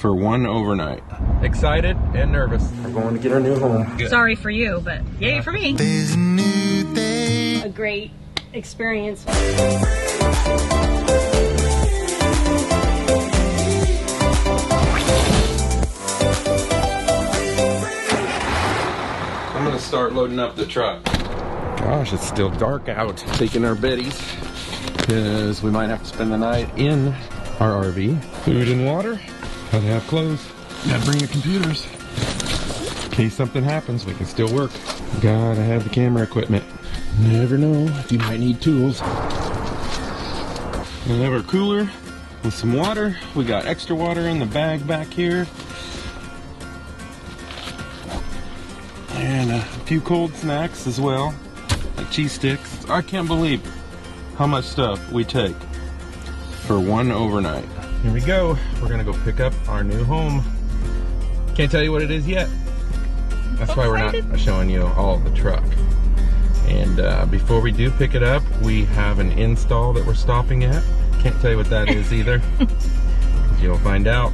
for one overnight. Excited and nervous. We're going to get our new home. Good. Sorry for you, but yay for me. There's a new day. A great experience. I'm gonna start loading up the truck. Gosh, it's still dark out. Taking our beddies because we might have to spend the night in our RV. Food and water. Gotta have clothes. Gotta bring the computers. In case something happens, we can still work. Gotta have the camera equipment. Never know if you might need tools. We have our cooler with some water. We got extra water in the bag back here. And a few cold snacks as well, like cheese sticks. I can't believe how much stuff we take for one overnight. Here we go. We're gonna go pick up our new home. Can't tell you what it is yet. That's why we're not showing you all the truck. And before we do pick it up, we have an install that we're stopping at. Can't tell you what that is either. You'll find out.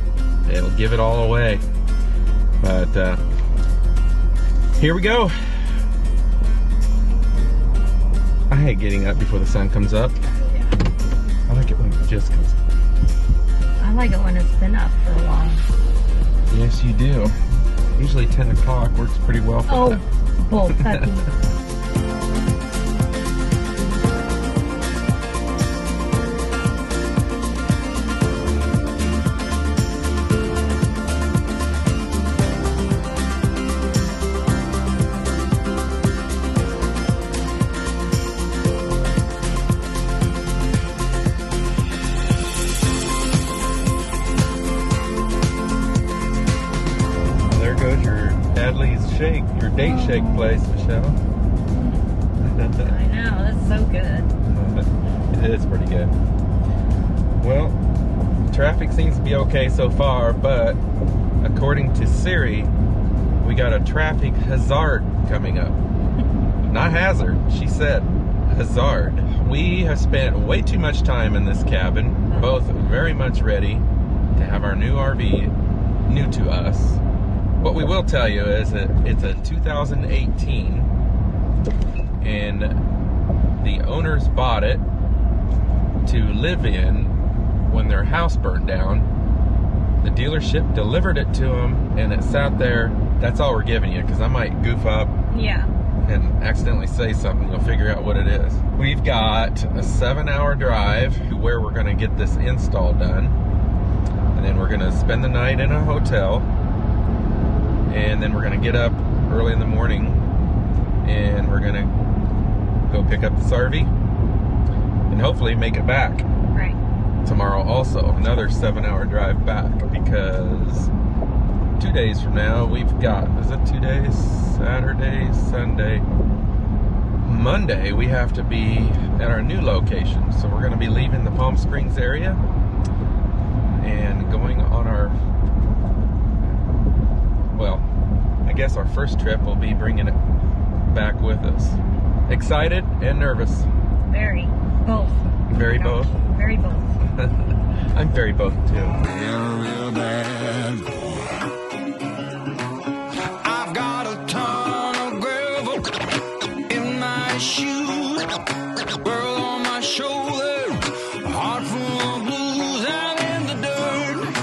It'll give it all away. But here we go. I hate getting up before the sun comes up. Yeah. I like it when it just comes up. I like it when it's been up for a while. Yes, you do. Usually 10 o'clock works pretty well for that. Bull peppy. Your date shake place, Michelle. I know, that's so good. It is pretty good. Well, traffic seems to be okay so far, but according to Siri, we got a traffic hazard coming up. Not hazard, she said hazard. We have spent way too much time in this cabin, both very much ready to have our new RV new to us. What we will tell you is that it's a 2018 and the owners bought it to live in when their house burned down. The dealership delivered it to them and it sat there. That's all we're giving you because I might goof up and accidentally say something. You'll figure out what it is. We've got a 7-hour drive to where we're going to get this install done, and then we're going to spend the night in a hotel. And then we're gonna get up early in the morning and we're gonna go pick up this RV and hopefully make it back tomorrow. Also another 7-hour drive back, because 2 days from now we've got, is it 2 days? Saturday, Sunday, Monday we have to be at our new location. So we're gonna be leaving the Palm Springs area and going on our, well, I guess our first trip will be bringing it back with us. Excited and nervous. Very. Both. Very both? Very both. I'm very both too. Real bad. I've got a ton of gravel in my shoes, girl on my shoulder, a heart full of blues out in the dirt.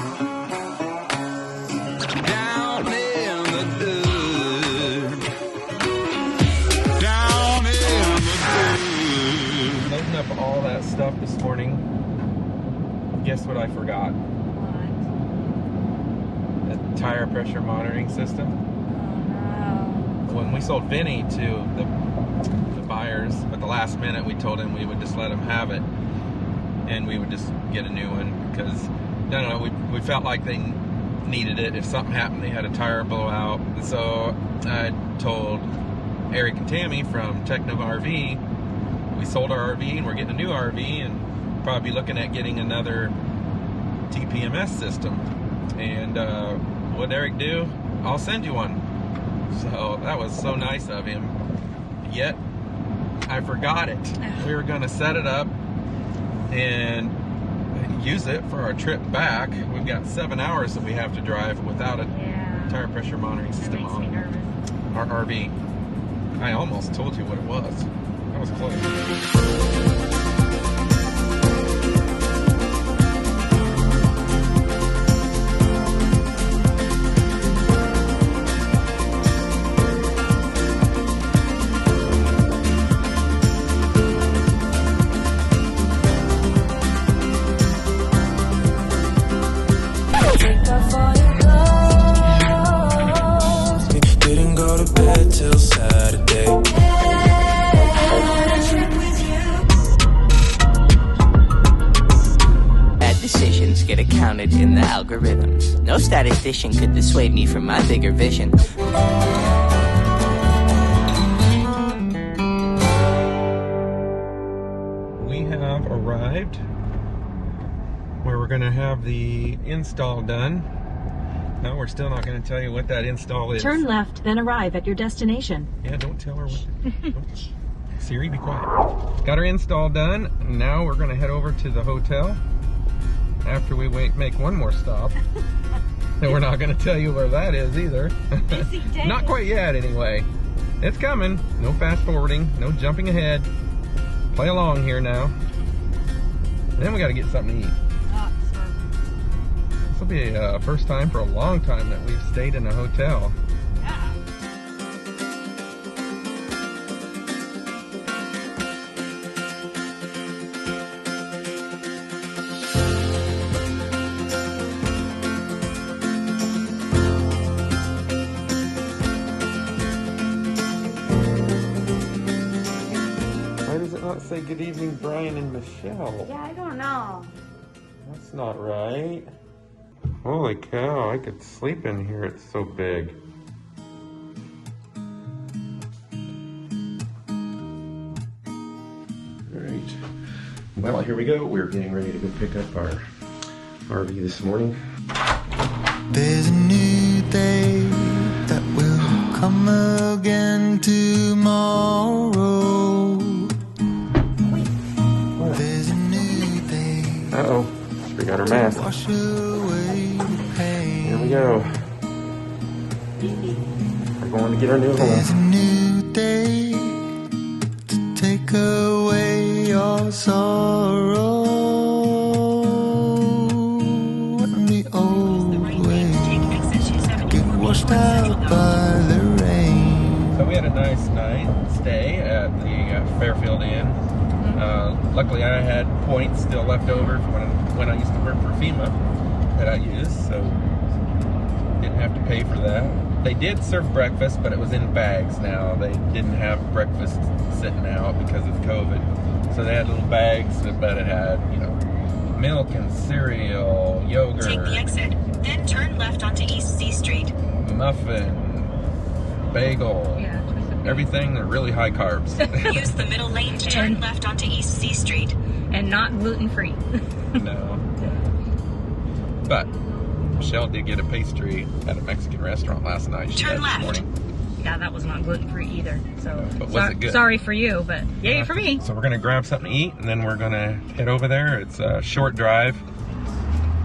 Down in the dirt. Down in the dirt. Loading up all that stuff this morning. Guess what I forgot? What? The tire pressure monitoring system. Oh When we sold Vinny to the buyers at the last minute, we told him we would just let him have it and we would just get a new one because we felt like they needed it. If something happened, they had a tire blowout. And so I told Eric and Tammy from Techno RV, we sold our RV and we're getting a new RV and probably looking at getting another TPMS system. And what'd Eric do? I'll send you one. So that was so nice of him. Yet I forgot it. We were gonna set it up and use it for our trip back. We've got 7 hours that we have to drive without a tire pressure monitoring system That makes me on nervous. our RV. I almost told you what it was. That was close. Didn't go to bed till Saturday. Bad decisions get accounted in the algorithms. No statistician could dissuade me from my bigger vision. We have arrived where we're going to have the install done. No, we're still not going to tell you what that install is. Turn left, then arrive at your destination. Yeah, don't tell her what. Siri, be quiet. Got our install done. Now we're going to head over to the hotel after we make one more stop. And we're not going to tell you where that is either. Busy day. Not quite yet, anyway. It's coming. No fast forwarding. No jumping ahead. Play along here now. And then we got to get something to eat. This will be a first time for a long time that we've stayed in a hotel. Yeah. Why does it not say good evening, Brian and Michelle? Yeah, I don't know. That's not right. Holy cow, I could sleep in here, it's so big. Alright. Well, here we go. We're getting ready to go pick up our RV this morning. There's a new day that will come again tomorrow. There's a new day. Uh-oh. We got our mask. Wash away the pain. Here we go. We're going to get our new There's a home. new day to take away your sorrow and the old way get washed out by the rain. So we had a nice night stay at the Fairfield Inn. Luckily, I had points still left over from when I used to work for FEMA that I used, so didn't have to pay for that. They did serve breakfast, but it was in bags now. They didn't have breakfast sitting out because of COVID. So they had little bags, but it had, you know, milk and cereal, yogurt. Take the exit, then turn left onto East C Street. Muffin, bagel, Yeah. everything are really high carbs. Use the middle lane to turn left onto East C Street. And not gluten-free. No. But Michelle did get a pastry at a Mexican restaurant last night. She Turn had this left. morning. Yeah, that was not gluten-free either. So But was it good? sorry for you, but yay for me. So we're gonna grab something to eat, and then we're gonna head over there. It's a short drive.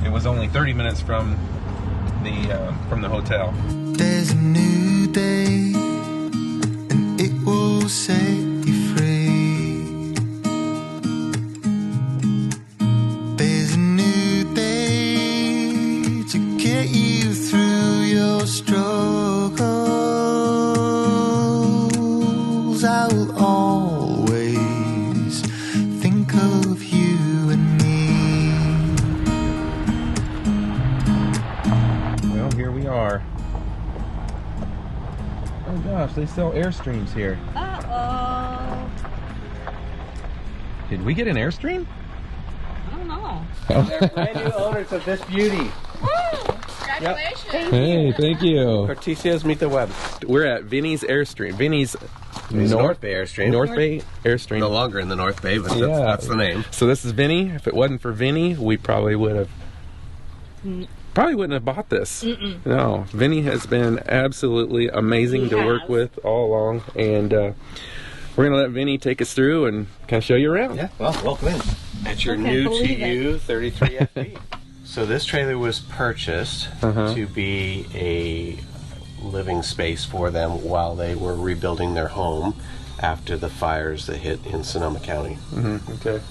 It was only 30 minutes from the hotel. There's a new day and it will set you free. There's a new day to get you through your struggles. I will always think of you and me. Well, here we are. Oh gosh, they sell Airstreams here. Uh-oh. Did we get an Airstream? I don't know. They're brand new owners of this beauty. Congratulations. Hey, thank you. Cortesia's Meet the Web. We're at Vinny's Airstream. Vinny's North Bay Airstream. North Bay Airstream. No longer in the North Bay, but Yeah. that's the name. So this is Vinny. If it wasn't for Vinny, we probably would have wouldn't have bought this. No, Vinny has been absolutely amazing to work with all along, and we're gonna let Vinny take us through and kind of show you around. Yeah, well, welcome in. At your new to you 33 FB. So this trailer was purchased to be a living space for them while they were rebuilding their home after the fires that hit in Sonoma County. Okay.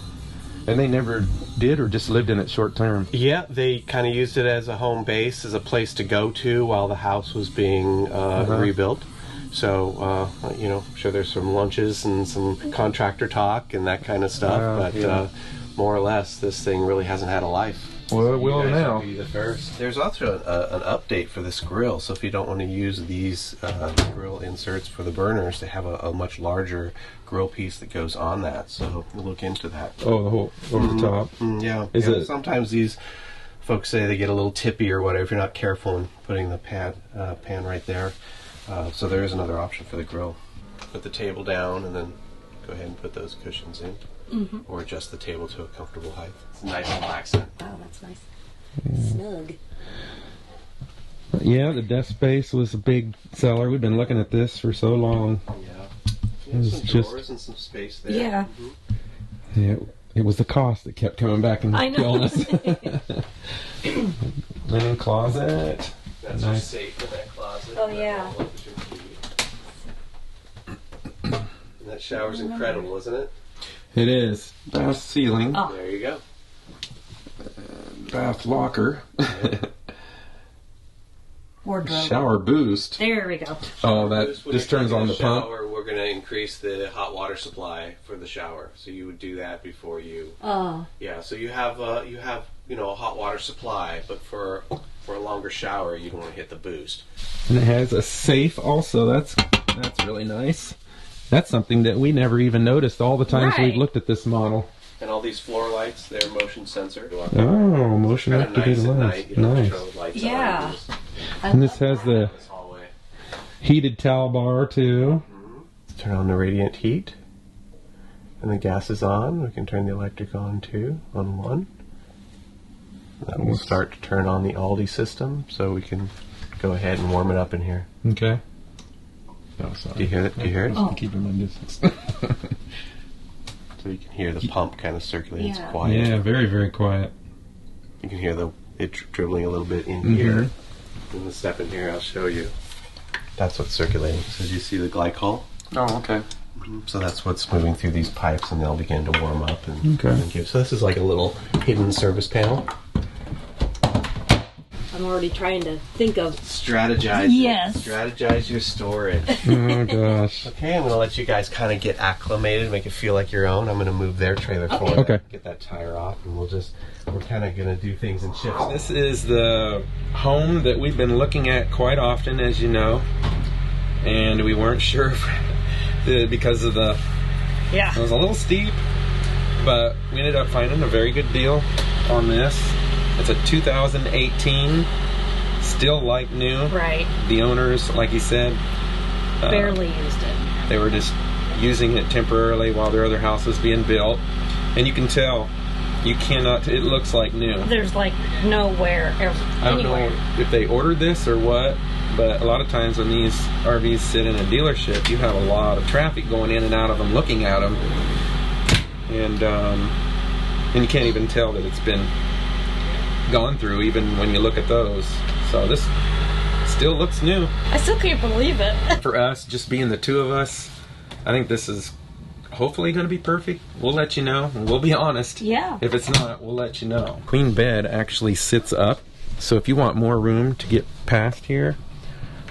And they never did, or just lived in it short term? Yeah, they kind of used it as a home base, as a place to go to while the house was being rebuilt. So, you know, I'm sure there's some lunches and some contractor talk and that kind of stuff, but more or less, this thing really hasn't had a life. Well, it will now. Be the first. There's also an update for this grill, so if you don't want to use these grill inserts for the burners, they have a much larger grill piece that goes on that, so we'll look into that. Oh, the whole over the top. Yeah. Is it? Sometimes these folks say they get a little tippy or whatever if you're not careful in putting the pan right there. So there is another option for the grill. Put the table down and then go ahead and put those cushions in. Or adjust the table to a comfortable height. It's a nice little accent. Oh, that's nice. Snug. Yeah, the desk space was a big seller. We've been looking at this for so long. Yeah. Some drawers and some space there. Yeah. Yeah, it was the cost that kept coming back and killing us. Linen closet. That's nice. Safe in that closet. Oh, yeah. And that shower's incredible, isn't it? It is. Bath ceiling. Oh. There you go. Bath locker. Wardrobe. Shower boost. There we go. Oh, that just turns on the pump. We're going to increase the hot water supply for the shower. So you would do that before you. Oh. Yeah. So you have you know, a hot water supply, but for a longer shower, you don't want to hit the boost. And it has a safe also. That's really nice. That's something that we never even noticed all the times we've looked at this model. And all these floor lights, they're motion sensor. Oh, motion activated lights. Nice. Yeah. And this has the heated towel bar too. Turn on the radiant heat. And the gas is on. We can turn the electric on too, on one. That will start to turn on the Aldi system, so we can go ahead and warm it up in here. Okay. Oh, sorry. Do you hear it? Do you hear it? I'm keeping my distance. So you can hear the pump kind of circulating. Yeah. It's quiet. Yeah, very, very quiet. You can hear it dribbling a little bit in here. In the step in here, I'll show you. That's what's circulating. So do you see the glycol? Oh, okay. So that's what's moving through these pipes, and they'll begin to warm up. And give. So this is like a little hidden service panel. I'm already trying to think of Strategize. Yes. Strategize your storage. Oh gosh. Okay, I'm going to let you guys kind of get acclimated, make it feel like your own. I'm going to move their trailer forward. Okay. Get that tire off, and we're kind of going to do things in shifts. This is the home that we've been looking at quite often, as you know, and we weren't sure because of it was a little steep, but we ended up finding a very good deal on this. It's a 2018, still like new. Right. The owners, like you said, barely used it. They were just using it temporarily while their other house was being built. And you can tell, it looks like new. There's like nowhere, I don't know if they ordered this or what, but a lot of times when these RVs sit in a dealership, you have a lot of traffic going in and out of them, looking at them. And you can't even tell that it's been gone through, even when you look at those. So this still looks new. I still can't believe it. For us, just being the two of us, I think this is hopefully going to be perfect. We'll let you know, and we'll be honest. Yeah. If it's not, we'll let you know. Queen bed actually sits up, so if you want more room to get past here,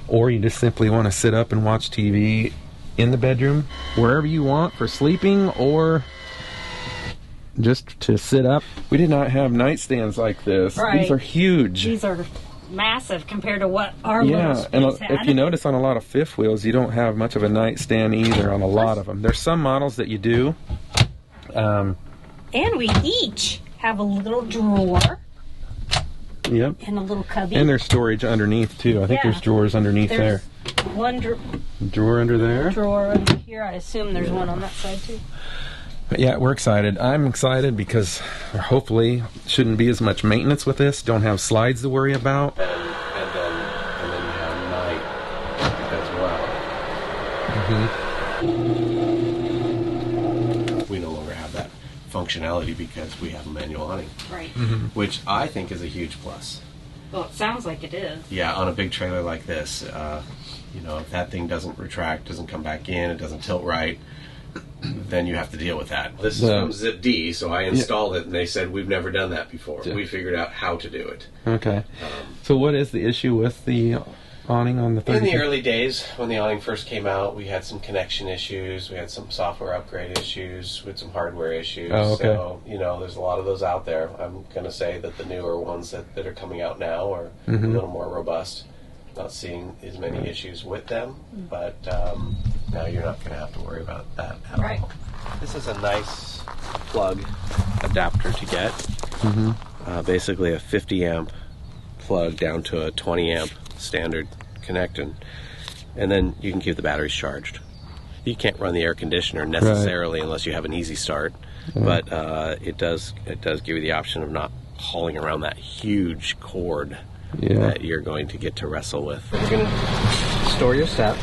or you just simply want to sit up and watch TV in the bedroom, wherever you want for sleeping or just to sit up. We did not have nightstands like this. Right. These are huge. These are massive compared to what our yeah, little and space had. if you notice on a lot of fifth wheels, you don't have much of a nightstand either on a lot of them. There's some models that you do. And we each have a little drawer. Yep. And a little cubby. And there's storage underneath too. I think there's drawers underneath there's there. One drawer under there. Drawer under here. I assume there's one on that side too. But yeah, we're excited. I'm excited because hopefully shouldn't be as much maintenance with this. Don't have slides to worry about. And then you have night as well. We no longer have that functionality because we have a manual awning, Right. which I think is a huge plus. Well, it sounds like it is. Yeah, on a big trailer like this, you know, if that thing doesn't retract, doesn't come back in, it doesn't tilt right, then you have to deal with that. This is from ZipD, so I installed it, and they said we've never done that before. We figured out how to do it. Okay. So what is the issue with the awning on the 30? In the early days, when the awning first came out, we had some connection issues, we had some software upgrade issues, with some hardware issues. Oh, okay. So, you know, there's a lot of those out there. I'm going to say that the newer ones that are coming out now are a little more robust. Not seeing as many issues with them, but now you're not going to have to worry about that at all. This is a nice plug adapter to get. Basically a 50 amp plug down to a 20 amp standard connecting, and then you can keep the batteries charged. You can't run the air conditioner necessarily unless you have an easy start, but it does give you the option of not hauling around that huge cord that you're going to get to wrestle with. You're going to store your set.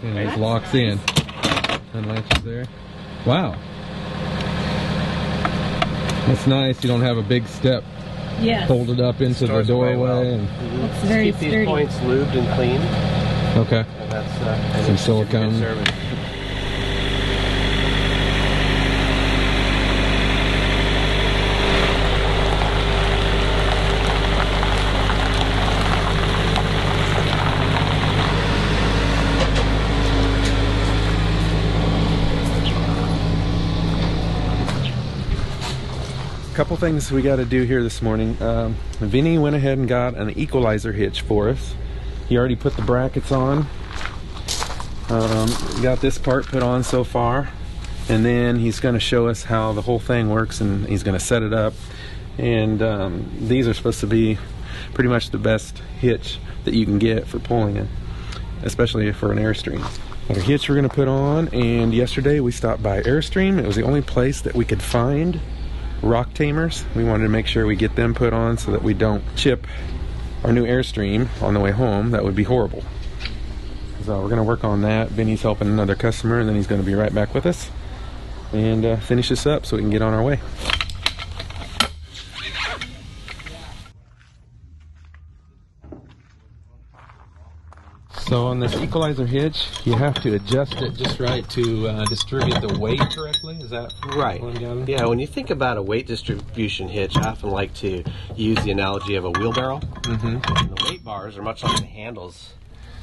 And it locks in. Unlatches there. Wow. That's nice. You don't have a big step folded up into the doorway. And It's very keep these sturdy. points lubed and clean. okay. And that's Some silicone. service. Couple things we got to do here this morning. Vinny went ahead and got an equalizer hitch for us. He already put the brackets on. Got this part put on so far, and then he's going to show us how the whole thing works, and he's going to set it up. And these are supposed to be pretty much the best hitch that you can get for pulling it, especially for an Airstream. Our hitch we're going to put on, and yesterday we stopped by Airstream. It was the only place that we could find rock tamers. We wanted to make sure we get them put on so that we don't chip our new Airstream on the way home. That would be horrible. So we're going to work on that. Vinny's helping another customer, and then he's going to be right back with us and finish this up so we can get on our way. So on this equalizer hitch, you have to adjust it just right to distribute the weight correctly. Is that right? what I'm gathering? Yeah, when you think about a weight distribution hitch, I often like to use the analogy of a wheelbarrow. And the weight bars are much like the handles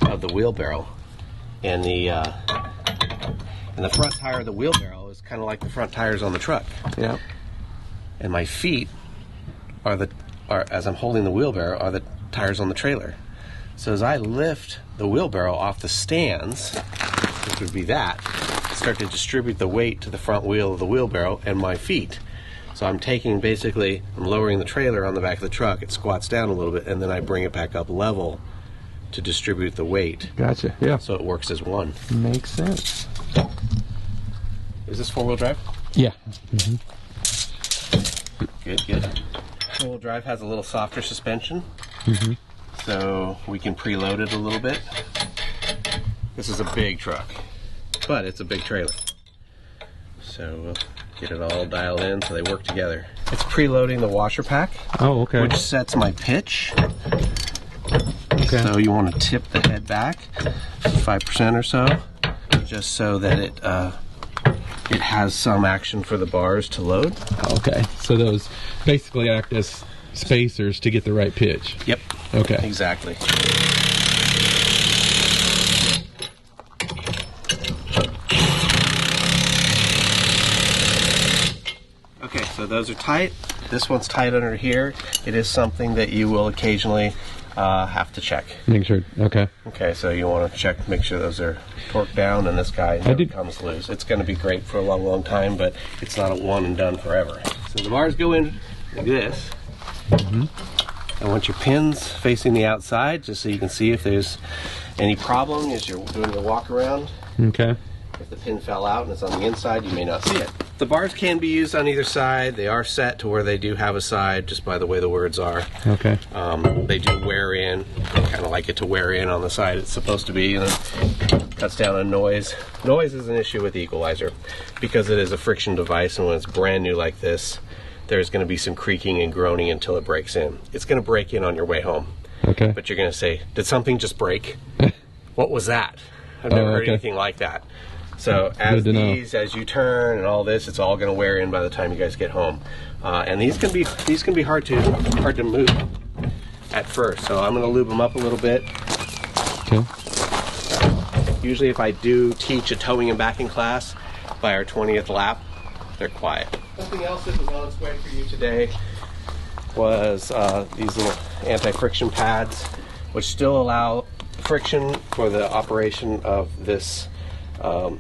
of the wheelbarrow, and the front tire of the wheelbarrow is kind of like the front tires on the truck. Yeah. And my feet are as I'm holding the wheelbarrow, are the tires on the trailer. So as I lift the wheelbarrow off the stands, which would be that, start to distribute the weight to the front wheel of the wheelbarrow and my feet. So I'm lowering the trailer on the back of the truck, it squats down a little bit, and then I bring it back up level to distribute the weight. Gotcha, yeah. So it works as one. Makes sense. Is this four-wheel drive? Yeah. Good. Four-wheel drive has a little softer suspension. So we can preload it a little bit. This is a big truck, but it's a big trailer. So we'll get it all dialed in so they work together. It's preloading the washer pack. Oh, okay. Which sets my pitch. Okay. So you want to tip the head back 5% or so, just so that it has some action for the bars to load. Okay. So those basically act as spacers to get the right pitch. Yep. Okay. Exactly. Okay, so those are tight. This one's tight under here. It is something that you will occasionally have to check. Make sure. Okay. Okay, so you want to check, make sure those are torqued down, and this guy comes loose. It's going to be great for a long, long time, but it's not a one and done forever. So the bars go in like this. I want your pins facing the outside, just so you can see if there's any problem as you're doing your walk around. Okay. If the pin fell out and it's on the inside, you may not see it. The bars can be used on either side. They are set to where they do have a side, just by the way the words are. Okay. They do wear in. I kind of like it to wear in on the side it's supposed to be. And then cuts down on noise. Noise is an issue with the equalizer because it is a friction device, and when it's brand new like this, there's going to be some creaking and groaning until it breaks in. It's going to break in on your way home. Okay. But you're going to say, did something just break? What was that? I've never heard anything like that. So as you turn and all this, it's all going to wear in by the time you guys get home. And these can be hard to move at first. So I'm going to lube them up a little bit. Okay. Usually if I do teach a towing and backing class by our 20th lap, they're quiet. Something else that was on its way for you today was these little anti-friction pads, which still allow friction for the operation of this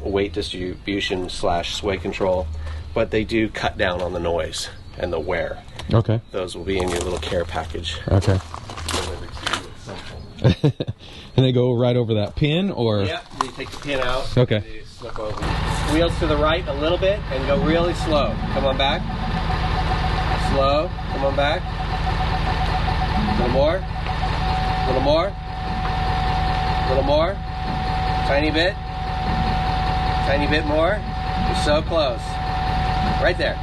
weight distribution / sway control, but they do cut down on the noise and the wear. Okay. Those will be in your little care package. Okay. And they go right over that pin, or? Yeah, you take the pin out. Okay. You slip over. Wheels to the right a little bit and go really slow. Come on back. Slow. Come on back. A little more. A little more. A little more. Tiny bit. Tiny bit more. You're so close. Right there.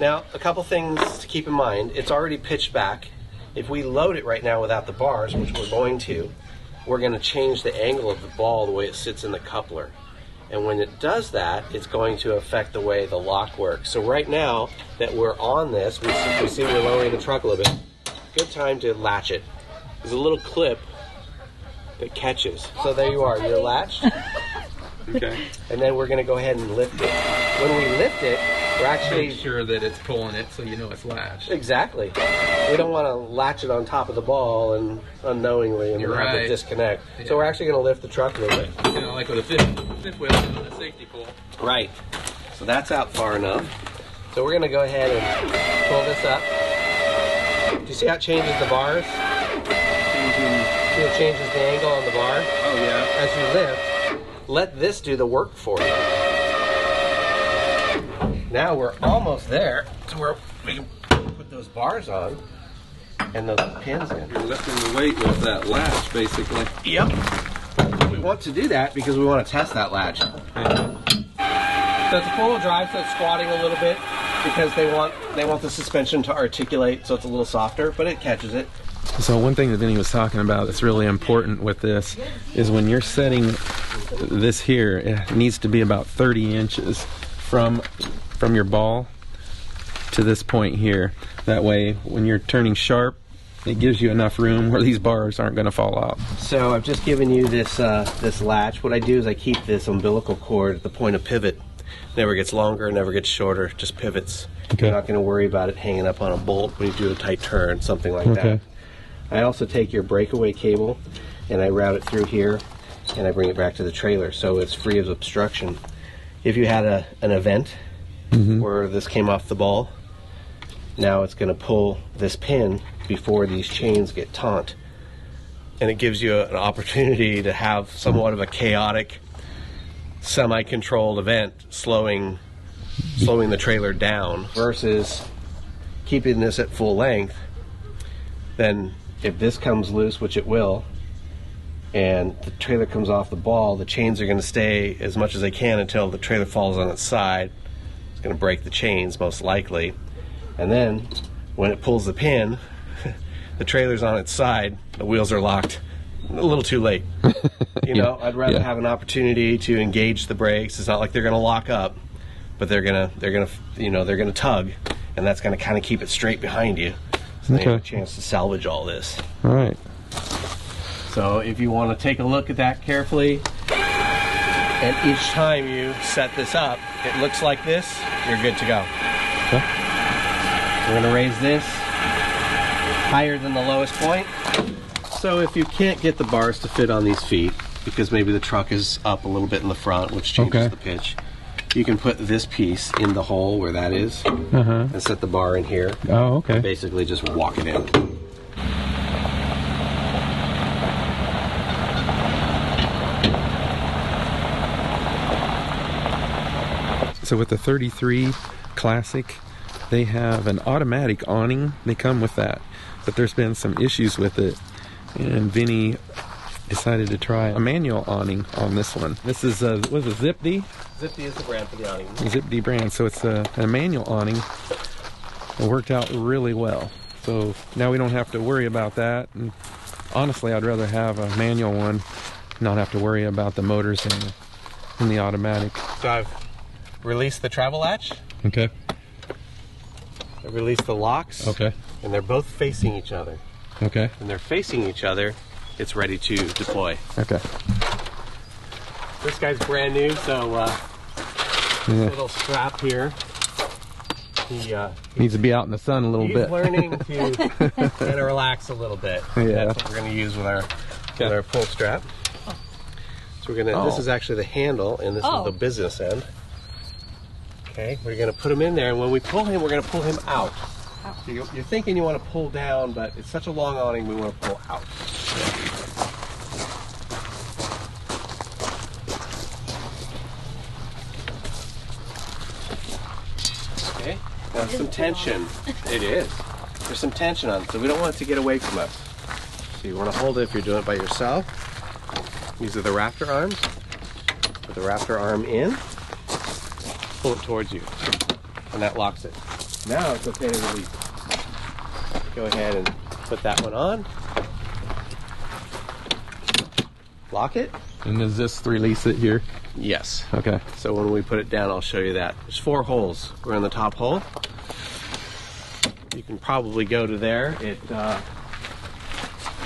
Now, a couple things to keep in mind. It's already pitched back. If we load it right now without the bars, which we're going to change the angle of the ball the way it sits in the coupler. And when it does that, it's going to affect the way the lock works. So right now that we're on this, we see we're lowering the truck a little bit. Good time to latch it. There's a little clip that catches. So there you are, you're latched. Okay. And then we're gonna go ahead and lift it. When we lift it, we're actually... Make sure that it's pulling it so you know it's latched. Exactly. We don't want to latch it on top of the ball and unknowingly and have to disconnect. Yeah. So we're actually going to lift the truck a little bit. You know, like with a fifth wheel on a safety pull. Right. So that's out far enough. So we're going to go ahead and pull this up. Do you see how it changes the bars? See it changes the angle on the bar? Oh, yeah. As you lift, let this do the work for you. Now we're almost there to where we can put those bars on and those pins in. You're lifting the weight with that latch, basically. Yep. We want to do that because we want to test that latch. So it's a four-wheel drive, so it's squatting a little bit because they want the suspension to articulate, so it's a little softer, but it catches it. So one thing that Vinny was talking about that's really important with this is when you're setting this here, it needs to be about 30 inches from your ball to this point here. That way when you're turning sharp, it gives you enough room where these bars aren't going to fall off. So I've just given you this this latch. What I do is I keep this umbilical cord at the point of pivot. Never gets longer, never gets shorter, just pivots. Okay. You're not going to worry about it hanging up on a bolt when you do a tight turn, something like that. I also take your breakaway cable and I route it through here and I bring it back to the trailer so it's free of obstruction. If you had an event where this came off the ball, now it's going to pull this pin before these chains get taut. And it gives you an opportunity to have somewhat of a chaotic, semi-controlled event slowing the trailer down versus keeping this at full length. Then if this comes loose, which it will, and the trailer comes off the ball, the chains are going to stay as much as they can until the trailer falls on its side. It's going to break the chains most likely, and then when it pulls the pin, the trailer's on its side, the wheels are locked a little too late. You know, I'd rather have an opportunity to engage the brakes. It's not like they're going to lock up, but they're gonna tug, and that's going to kind of keep it straight behind you. So they have a chance to salvage all this. All right. So if you want to take a look at that carefully, and each time you set this up, it looks like this, you're good to go. Okay. We're going to raise this higher than the lowest point. So if you can't get the bars to fit on these feet, because maybe the truck is up a little bit in the front, which changes the pitch, you can put this piece in the hole where that is and set the bar in here. Oh, okay. Basically just walk it in. So with the 33 Classic, they have an automatic awning. They come with that, but there's been some issues with it And Vinny decided to try a manual awning on this one. This is, what is it, Zip-D? Zip-D is the brand for the awning. Zip-D brand, so it's a manual awning. It worked out really well. So now we don't have to worry about that. And honestly, I'd rather have a manual one, not have to worry about the motors and the automatic. So I've released the travel latch. Okay. I released the locks. Okay. And they're both facing each other. Okay. When they're facing each other, it's ready to deploy. Okay. This guy's brand new, so this little strap here. He needs to be out in the sun a little bit. He's learning to kind of relax a little bit. Yeah. That's what we're going to use with our pull strap. So we're going to. This is actually the handle, and this is the business end. Okay, we're going to put him in there, and when we pull him, we're going to pull him out. So you're thinking you want to pull down, but it's such a long awning, we want to pull out. Okay, now some tension. It is. There's some tension on it, so we don't want it to get away from us. So you want to hold it if you're doing it by yourself. These are the rafter arms. Put the rafter arm in, pull it towards you, and that locks it. Now it's okay to release it. Go ahead and put that one on. Lock it. And does this release it here? Yes. Okay. So when we put it down, I'll show you that. There's 4 holes. We're in the top hole. You can probably go to there. It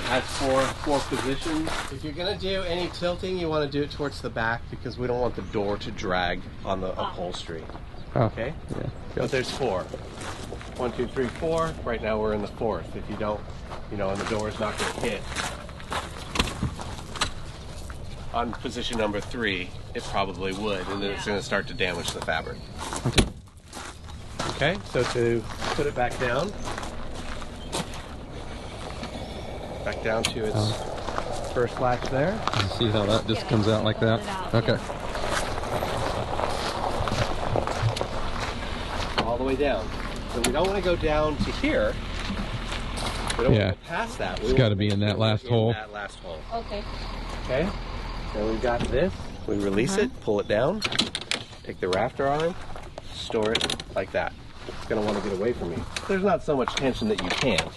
has four positions. If you're going to do any tilting, you want to do it towards the back because we don't want the door to drag on the upholstery. Okay? Yeah. But there's 4. 1, 2, 3, 4. Right now we're in the 4th. If you don't, and the door's not going to hit. On position number 3, it probably would, and then it's going to start to damage the fabric. Okay. Okay, so to put it back down to its first latch there. You see how that just comes out like that? Okay. All the way down. So we don't want to go down to here. We don't want to go past that. It's got to be in that last hole. That last hole. Okay. Okay. So we've got this. We release it, pull it down, take the rafter arm, store it like that. It's going to want to get away from you. There's not so much tension that you can't,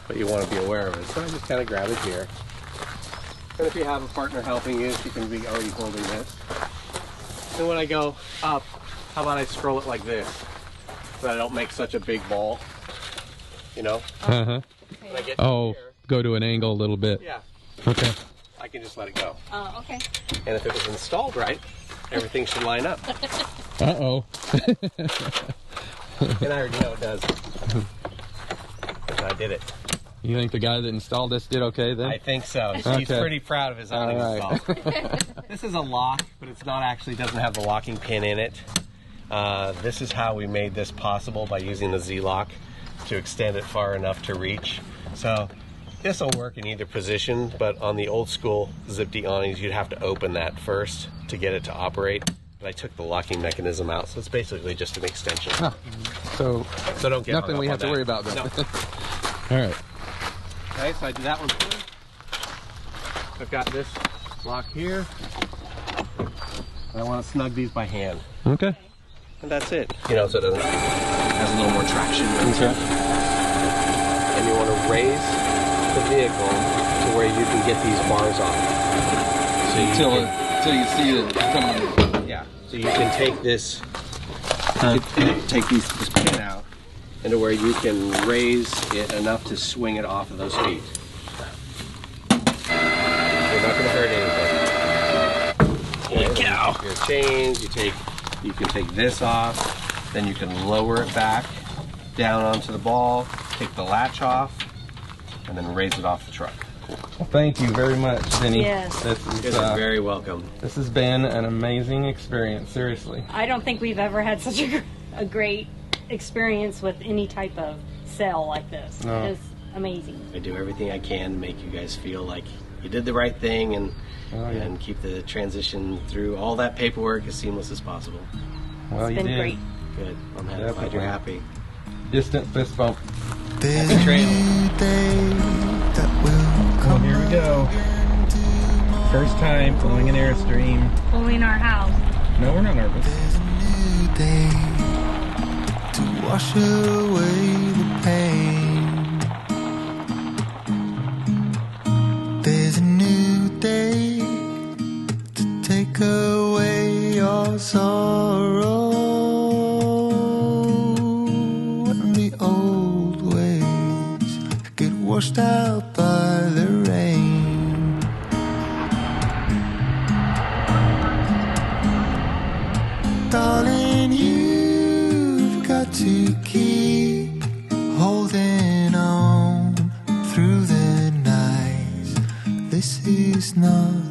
but you want to be aware of it. So I just kind of grab it here. And if you have a partner helping you, she can be already holding this. And when I go up, how about I scroll it like this, so I don't make such a big ball, When I get to here, go to an angle a little bit. Yeah. Okay. I can just let it go. Oh, okay. And if it was installed right, everything should line up. Uh-oh. And I already know it does. Because I did it. You think the guy that installed this did okay then? I think so. He's pretty proud of his awning install. This is a lock, but it's not actually, doesn't have the locking pin in it. This is how we made this possible, by using the Z-lock to extend it far enough to reach. So this will work in either position, but on the old school Zip-D awnings, you'd have to open that first to get it to operate. But I took the locking mechanism out, so it's basically just an extension. So don't get nothing we have to worry about then. No. All right. Okay, so I do that one too. I've got this lock here. And I want to snug these by hand. Okay. And that's it. So it doesn't, has a little more traction. And you want to raise the vehicle to where you can get these bars off. So Until you see it coming. Yeah. So you can take this, take this pin out into where you can raise it enough to swing it off of those feet. You're not going to hurt anything. Holy cow! Your chains, you can take this off, then you can lower it back down onto the ball, take the latch off, and then raise it off the truck. Well, thank you very much, Vinny. Yes. You're very welcome. This has been an amazing experience, seriously. I don't think we've ever had such a great experience with any type of sale like this. No. It's amazing. I do everything I can to make you guys feel like you did the right thing and keep the transition through all that paperwork as seamless as possible. Well, It's you been did. great. Good. I'm glad you're happy. Distant fist bump. There's a day that will come. go. First time pulling an Airstream. Pulling our house. No, we're not nervous. There's a new day to wash away the pain. There's a new day to take away your sorrow, and the old ways get washed out by the rain. Darling, you've got to keep holding on through the nights. This is not